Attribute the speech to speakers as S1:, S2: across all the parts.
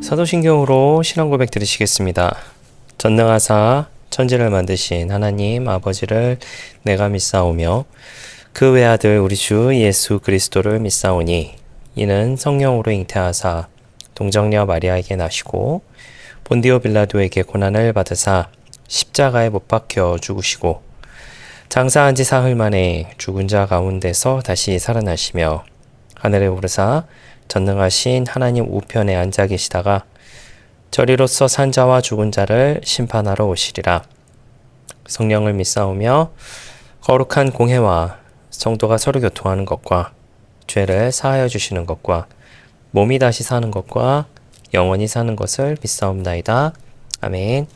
S1: 사도신경으로 신앙 고백 드리시겠습니다. 전능하사 천지를 만드신 하나님 아버지를 내가 믿사오며 그 외아들 우리 주 예수 그리스도를 믿사오니 이는 성령으로 잉태하사 동정녀 마리아에게 나시고 본디오 빌라도에게 고난을 받으사 십자가에 못 박혀 죽으시고 장사한 지 사흘 만에 죽은 자 가운데서 다시 살아나시며 하늘에 오르사 전능하신 하나님 우편에 앉아 계시다가 저리로서 산 자와 죽은 자를 심판하러 오시리라. 성령을 믿사오며 거룩한 공회와 성도가 서로 교통하는 것과 죄를 사하여 주시는 것과 몸이 다시 사는 것과 영원히 사는 것을 믿사옵나이다. 아멘.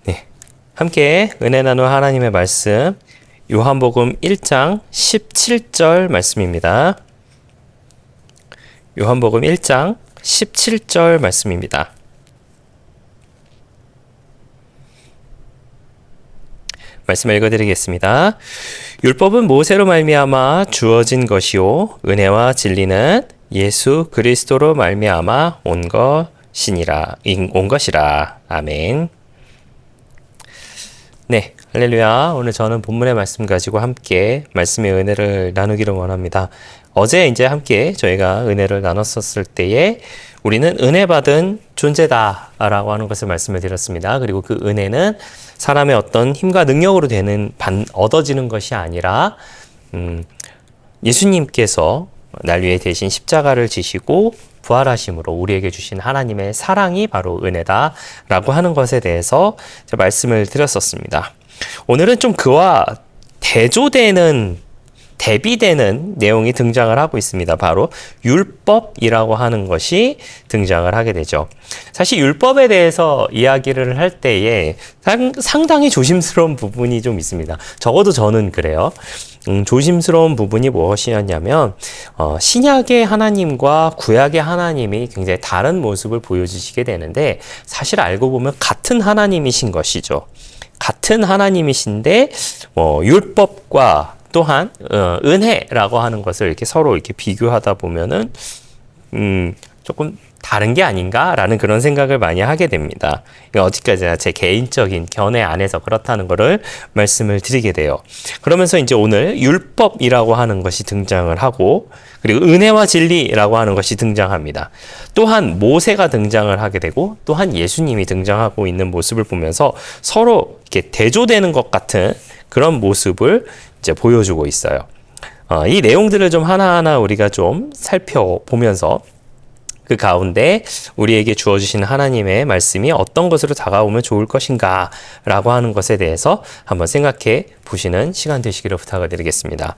S1: 네, 함께 은혜 나눌 하나님의 말씀 요한복음 1장 17절 말씀입니다. 요한복음 1장 17절 말씀입니다. 말씀을 읽어드리겠습니다. 율법은 모세로 말미암아 주어진 것이요 은혜와 진리는 예수 그리스도로 말미암아 온 것이라. 아멘. 네, 할렐루야. 오늘 저는 본문의 말씀 가지고 함께 말씀의 은혜를 나누기를 원합니다. 어제 이제 함께 저희가 은혜를 나눴었을 때에 우리는 은혜 받은 존재다라고 하는 것을 말씀을 드렸습니다. 그리고 그 은혜는 사람의 어떤 힘과 능력으로 얻어지는 것이 아니라 예수님께서 날 위해 대신 십자가를 지시고 부활하심으로 우리에게 주신 하나님의 사랑이 바로 은혜다라고 하는 것에 대해서 제가 말씀을 드렸었습니다. 오늘은 좀 그와 대비되는 내용이 등장을 하고 있습니다. 바로 율법이라고 하는 것이 등장을 하게 되죠. 사실 율법에 대해서 이야기를 할 때에 상당히 조심스러운 부분이 좀 있습니다. 적어도 저는 그래요. 조심스러운 부분이 무엇이었냐면 신약의 하나님과 구약의 하나님이 굉장히 다른 모습을 보여주시게 되는데 사실 알고 보면 같은 하나님이신 것이죠. 같은 하나님이신데 율법과 또한 은혜라고 하는 것을 이렇게 서로 이렇게 비교하다 보면은 조금 다른 게 아닌가라는 그런 생각을 많이 하게 됩니다. 어디까지나 제 개인적인 견해 안에서 그렇다는 것을 말씀을 드리게 돼요. 그러면서 이제 오늘 율법이라고 하는 것이 등장을 하고 그리고 은혜와 진리라고 하는 것이 등장합니다. 또한 모세가 등장을 하게 되고 또한 예수님이 등장하고 있는 모습을 보면서 서로 이렇게 대조되는 것 같은 그런 모습을 이제 보여주고 있어요. 이 내용들을 좀 하나하나 우리가 좀 살펴보면서 그 가운데 우리에게 주어주신 하나님의 말씀이 어떤 것으로 다가오면 좋을 것인가 라고 하는 것에 대해서 한번 생각해 보시는 시간 되시기를 부탁을 드리겠습니다.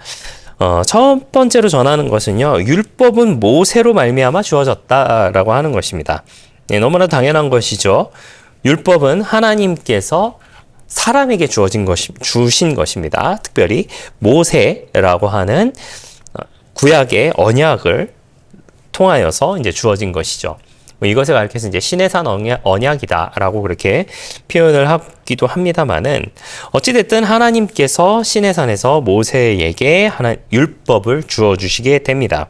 S1: 첫 번째로 전하는 것은요, 율법은 모세로 말미암아 주어졌다라고 하는 것입니다. 네, 너무나 당연한 것이죠. 율법은 하나님께서 사람에게 주신 것입니다. 특별히 모세라고 하는 구약의 언약을 통하여서 이제 주어진 것이죠. 이것을 가리켜서 이제 시내산 언약이다라고 그렇게 표현을 하기도 합니다만은 어찌됐든 하나님께서 시내산에서 모세에게 율법을 주어주시게 됩니다.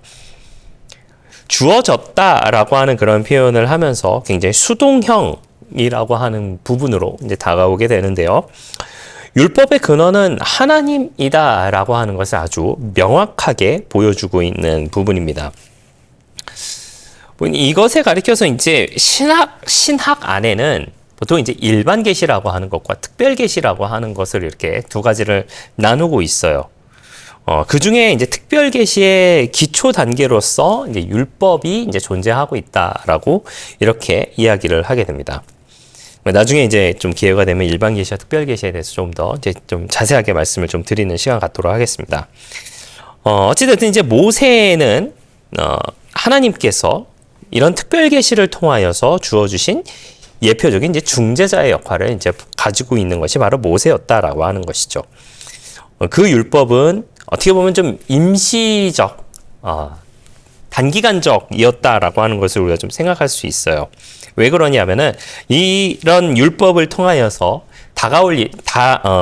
S1: 주어졌다라고 하는 그런 표현을 하면서 굉장히 수동형이라고 하는 부분으로 이제 다가오게 되는데요. 율법의 근원은 하나님이다라고 하는 것을 아주 명확하게 보여주고 있는 부분입니다. 이것에 가리켜서 이제 신학 안에는 보통 이제 일반 계시라고 하는 것과 특별 계시라고 하는 것을 이렇게 두 가지를 나누고 있어요. 그 중에 이제 특별 계시의 기초 단계로서 이제 율법이 이제 존재하고 있다라고 이렇게 이야기를 하게 됩니다. 나중에 이제 좀 기회가 되면 일반 계시와 특별 계시에 대해서 좀 더 이제 좀 자세하게 말씀을 좀 드리는 시간 갖도록 하겠습니다. 어찌됐든 이제 모세는 하나님께서 이런 특별 계시를 통하여서 주어주신 예표적인 이제 중재자의 역할을 이제 가지고 있는 것이 바로 모세였다라고 하는 것이죠. 그 율법은 어떻게 보면 좀 임시적, 단기간적이었다라고 하는 것을 우리가 좀 생각할 수 있어요. 왜 그러냐면은 이런 율법을 통하여서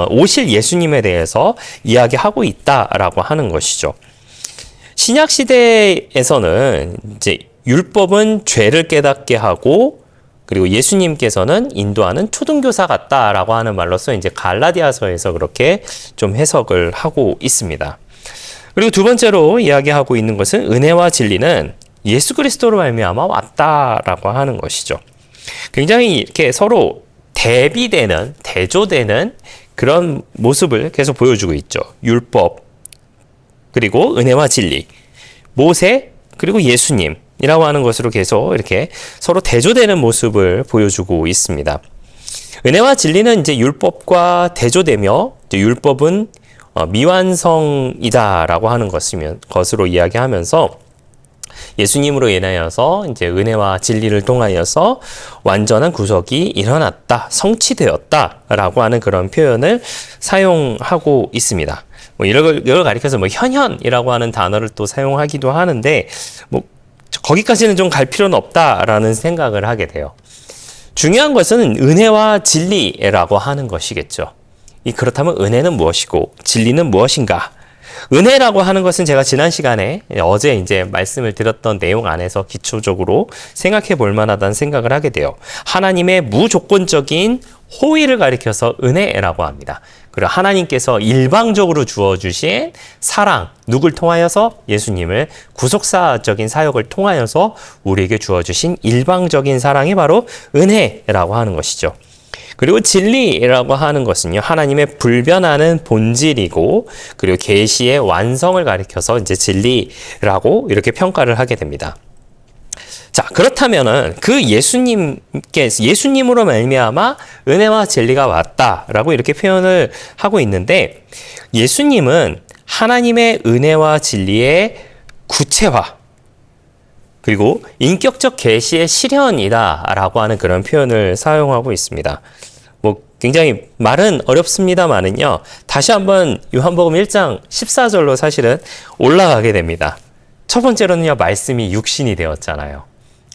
S1: 오실 예수님에 대해서 이야기하고 있다라고 하는 것이죠. 신약 시대에서는 이제 율법은 죄를 깨닫게 하고 그리고 예수님께서는 인도하는 초등교사 같다라고 하는 말로써 이제 갈라디아서에서 그렇게 좀 해석을 하고 있습니다. 그리고 두 번째로 이야기하고 있는 것은 은혜와 진리는 예수 그리스도로 말미암아 왔다라고 하는 것이죠. 굉장히 이렇게 서로 대비되는, 대조되는 그런 모습을 계속 보여주고 있죠. 율법, 그리고 은혜와 진리, 모세, 그리고 예수님이라고 하는 것으로 계속 이렇게 서로 대조되는 모습을 보여주고 있습니다. 은혜와 진리는 이제 율법과 대조되며, 이제 율법은 미완성이다라고 하는 것으로 이야기하면서 예수님으로 인하여서 이제 은혜와 진리를 통하여서 완전한 구속이 일어났다, 성취되었다라고 하는 그런 표현을 사용하고 있습니다. 뭐 이걸 가리켜서 뭐 현현이라고 하는 단어를 또 사용하기도 하는데 뭐 거기까지는 좀 갈 필요는 없다라는 생각을 하게 돼요. 중요한 것은 은혜와 진리라고 하는 것이겠죠. 그렇다면 은혜는 무엇이고 진리는 무엇인가? 은혜라고 하는 것은 제가 지난 시간에 어제 이제 말씀을 드렸던 내용 안에서 기초적으로 생각해 볼 만하다는 생각을 하게 돼요. 하나님의 무조건적인 호의를 가리켜서 은혜라고 합니다. 그리고 하나님께서 일방적으로 주어주신 사랑, 누굴 통하여서? 예수님을 구속사적인 사역을 통하여서 우리에게 주어주신 일방적인 사랑이 바로 은혜라고 하는 것이죠. 그리고 진리라고 하는 것은요, 하나님의 불변하는 본질이고, 그리고 계시의 완성을 가리켜서 이제 진리라고 이렇게 평가를 하게 됩니다. 자, 그렇다면은 그 예수님으로 말미암아 은혜와 진리가 왔다라고 이렇게 표현을 하고 있는데, 예수님은 하나님의 은혜와 진리의 구체화, 그리고 인격적 계시의 실현이다라고 하는 그런 표현을 사용하고 있습니다. 뭐 굉장히 말은 어렵습니다만은요. 다시 한번 요한복음 1장 14절로 사실은 올라가게 됩니다. 첫 번째로는요. 말씀이 육신이 되었잖아요.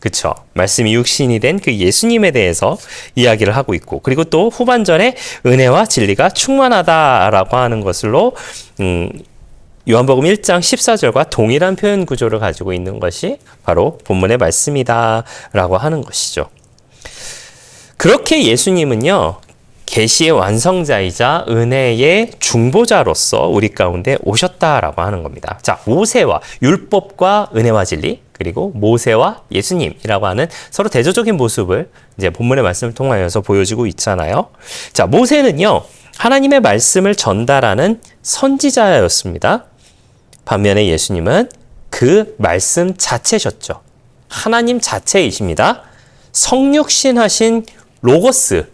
S1: 그쵸? 말씀이 육신이 된 그 예수님에 대해서 이야기를 하고 있고, 그리고 또 후반절에 은혜와 진리가 충만하다라고 하는 것으로 요한복음 1장 14절과 동일한 표현 구조를 가지고 있는 것이 바로 본문의 말씀이다라고 하는 것이죠. 그렇게 예수님은요, 계시의 완성자이자 은혜의 중보자로서 우리 가운데 오셨다라고 하는 겁니다. 자, 모세와 율법과 은혜와 진리, 그리고 모세와 예수님이라고 하는 서로 대조적인 모습을 이제 본문의 말씀을 통하여서 보여주고 있잖아요. 자, 모세는요, 하나님의 말씀을 전달하는 선지자였습니다. 반면에 예수님은 그 말씀 자체셨죠. 하나님 자체이십니다. 성육신하신 로고스.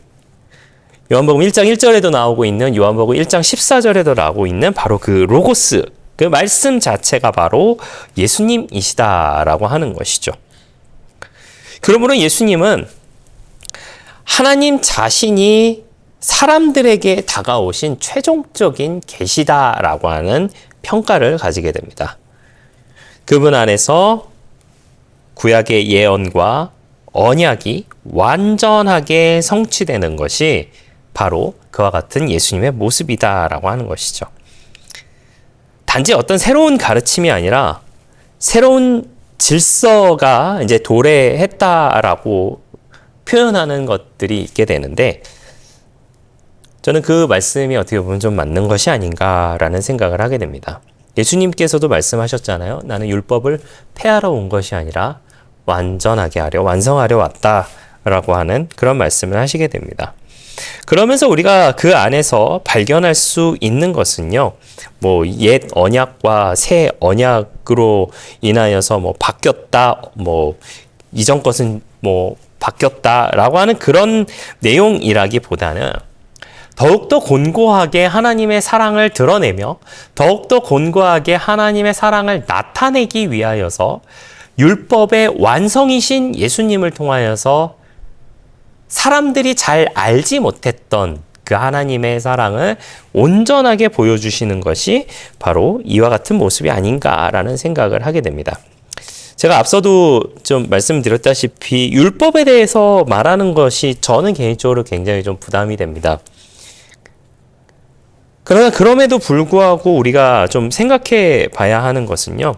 S1: 요한복음 1장 1절에도 나오고 있는 요한복음 1장 14절에도 나오고 있는 바로 그 로고스. 그 말씀 자체가 바로 예수님이시다라고 하는 것이죠. 그러므로 예수님은 하나님 자신이 사람들에게 다가오신 최종적인 계시다라고 하는 평가를 가지게 됩니다. 그분 안에서 구약의 예언과 언약이 완전하게 성취되는 것이 바로 그와 같은 예수님의 모습이다라고 하는 것이죠. 단지 어떤 새로운 가르침이 아니라 새로운 질서가 이제 도래했다라고 표현하는 것들이 있게 되는데, 저는 그 말씀이 어떻게 보면 좀 맞는 것이 아닌가라는 생각을 하게 됩니다. 예수님께서도 말씀하셨잖아요. 나는 율법을 폐하러 온 것이 아니라 완전하게 하려, 완성하려 왔다라고 하는 그런 말씀을 하시게 됩니다. 그러면서 우리가 그 안에서 발견할 수 있는 것은요, 뭐 옛 언약과 새 언약으로 인하여서 뭐 바뀌었다, 뭐 이전 것은 뭐 바뀌었다라고 하는 그런 내용이라기보다는 더욱더 곤고하게 하나님의 사랑을 드러내며 더욱더 곤고하게 하나님의 사랑을 나타내기 위하여서 율법의 완성이신 예수님을 통하여서 사람들이 잘 알지 못했던 그 하나님의 사랑을 온전하게 보여주시는 것이 바로 이와 같은 모습이 아닌가라는 생각을 하게 됩니다. 제가 앞서도 좀 말씀드렸다시피 율법에 대해서 말하는 것이 저는 개인적으로 굉장히 좀 부담이 됩니다. 그러나 그럼에도 불구하고 우리가 좀 생각해 봐야 하는 것은요.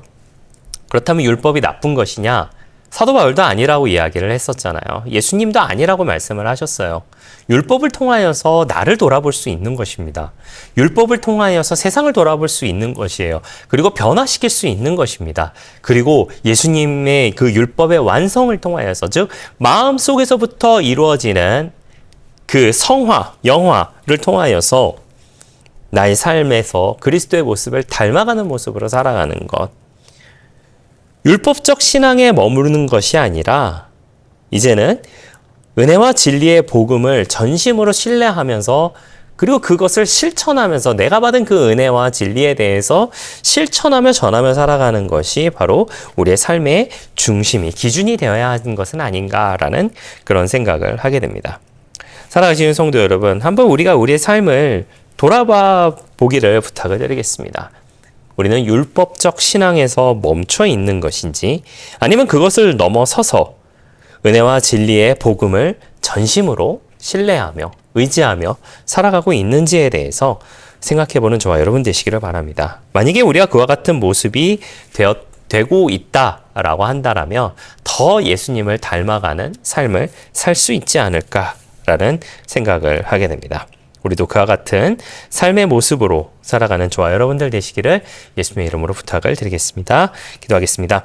S1: 그렇다면 율법이 나쁜 것이냐? 사도 바울도 아니라고 이야기를 했었잖아요. 예수님도 아니라고 말씀을 하셨어요. 율법을 통하여서 나를 돌아볼 수 있는 것입니다. 율법을 통하여서 세상을 돌아볼 수 있는 것이에요. 그리고 변화시킬 수 있는 것입니다. 그리고 예수님의 그 율법의 완성을 통하여서, 즉 마음속에서부터 이루어지는 그 성화, 영화를 통하여서 나의 삶에서 그리스도의 모습을 닮아가는 모습으로 살아가는 것. 율법적 신앙에 머무르는 것이 아니라 이제는 은혜와 진리의 복음을 전심으로 신뢰하면서 그리고 그것을 실천하면서 내가 받은 그 은혜와 진리에 대해서 실천하며 전하며 살아가는 것이 바로 우리의 삶의 중심이 기준이 되어야 하는 것은 아닌가라는 그런 생각을 하게 됩니다. 살아가시는 성도 여러분, 한번 우리가 우리의 삶을 돌아봐 보기를 부탁을 드리겠습니다. 우리는 율법적 신앙에서 멈춰 있는 것인지 아니면 그것을 넘어서서 은혜와 진리의 복음을 전심으로 신뢰하며 의지하며 살아가고 있는지에 대해서 생각해보는 저와 여러분 되시기를 바랍니다. 만약에 우리가 그와 같은 모습이 되고 있다라고 한다라면 더 예수님을 닮아가는 삶을 살 수 있지 않을까라는 생각을 하게 됩니다. 우리도 그와 같은 삶의 모습으로 살아가는 저와 여러분들 되시기를 예수님의 이름으로 부탁을 드리겠습니다. 기도하겠습니다.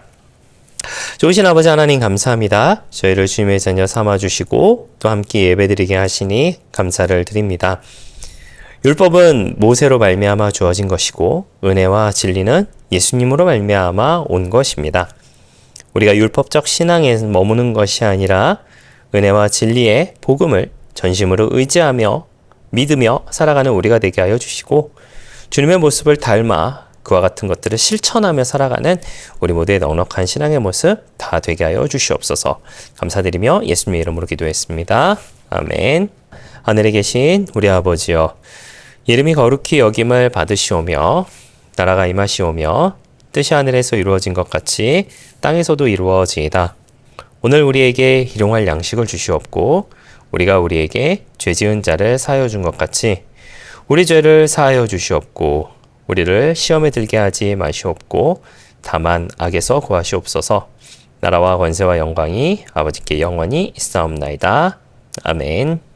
S1: 좋으신 아버지 하나님 감사합니다. 저희를 주님의 자녀 삼아주시고 또 함께 예배드리게 하시니 감사를 드립니다. 율법은 모세로 말미암아 주어진 것이고 은혜와 진리는 예수님으로 말미암아 온 것입니다. 우리가 율법적 신앙에 머무는 것이 아니라 은혜와 진리의 복음을 전심으로 의지하며 믿으며 살아가는 우리가 되게 하여 주시고 주님의 모습을 닮아 그와 같은 것들을 실천하며 살아가는 우리 모두의 넉넉한 신앙의 모습 다 되게 하여 주시옵소서. 감사드리며 예수님의 이름으로 기도했습니다. 아멘. 하늘에 계신 우리 아버지여, 이름이 거룩히 여김을 받으시오며 나라가 임하시오며 뜻이 하늘에서 이루어진 것 같이 땅에서도 이루어지이다. 오늘 우리에게 일용할 양식을 주시옵고 우리가 우리에게 죄 지은 자를 사하여 준 것 같이 우리 죄를 사하여 주시옵고 우리를 시험에 들게 하지 마시옵고 다만 악에서 구하시옵소서. 나라와 권세와 영광이 아버지께 영원히 있사옵나이다. 아멘.